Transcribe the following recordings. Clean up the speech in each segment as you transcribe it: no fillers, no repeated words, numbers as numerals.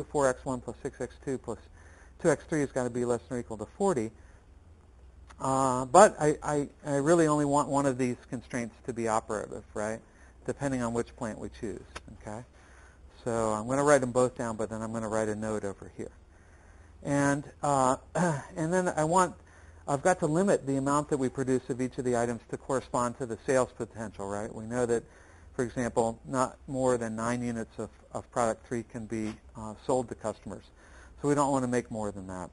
4x1 plus 6x2 plus 2x3 has got to be less than or equal to 40. But I really only want one of these constraints to be operative, right, depending on which plant we choose. Okay? So I'm going to write them both down, but then I'm going to write a note over here. And then I've got to limit the amount that we produce of each of the items to correspond to the sales potential, right? We know that, for example, not more than 9 units of product 3 can be sold to customers. So we don't want to make more than that.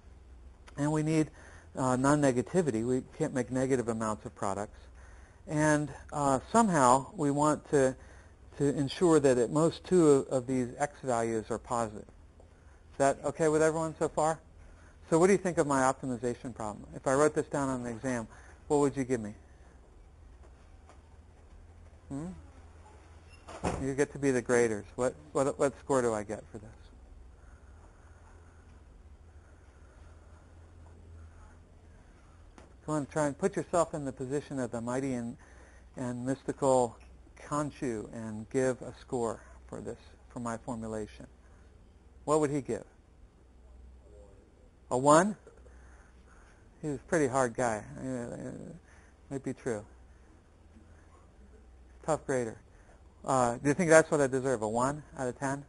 And we need non-negativity. We can't make negative amounts of products. And somehow we want to ensure that at most 2 of these x values are positive. Is that okay with everyone so far? So what do you think of my optimization problem? If I wrote this down on the exam, what would you give me? You get to be the graders. What score do I get for this? Go on, try and put yourself in the position of the mighty and mystical Kanchu and give a score for this, for my formulation. What would he give? A 1? He was a pretty hard guy. Might be true. Tough grader. Do you think that's what I deserve? A 1 out of 10?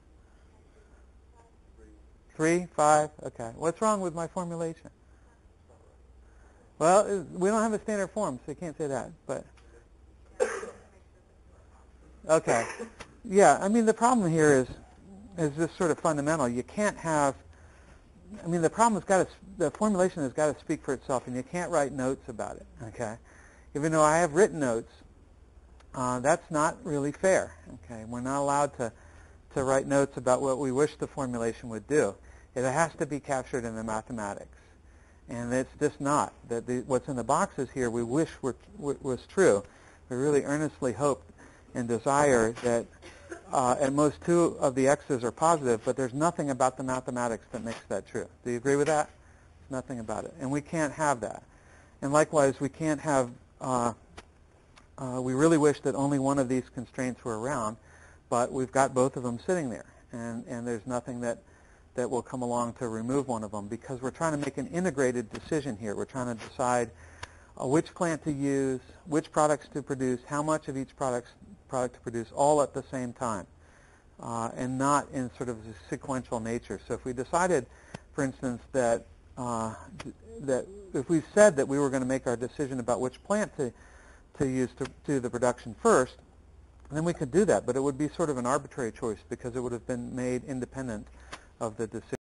3? 5? Okay. What's wrong with my formulation? Well, we don't have a standard form, so you can't say that. But okay. Yeah, I mean, the problem here is just sort of fundamental. You can't have, I mean, the formulation has got to speak for itself, and you can't write notes about it, okay? Even though I have written notes, that's not really fair, okay? We're not allowed to write notes about what we wish the formulation would do. It has to be captured in the mathematics. And it's just not. What's in the boxes here we wish was true. We really earnestly hope and desire that at most 2 of the x's are positive, but there's nothing about the mathematics that makes that true. Do you agree with that? There's nothing about it. And we can't have that. And likewise, we can't have, we really wish that only one of these constraints were around, but we've got both of them sitting there. And there's nothing that will come along to remove one of them, because we're trying to make an integrated decision here. We're trying to decide which plant to use, which products to produce, how much of each product to produce, all at the same time, and not in sort of a sequential nature. So if we decided, for instance, that if we said that we were going to make our decision about which plant to use to do the production first, then we could do that, but it would be sort of an arbitrary choice because it would have been made independent of the decision.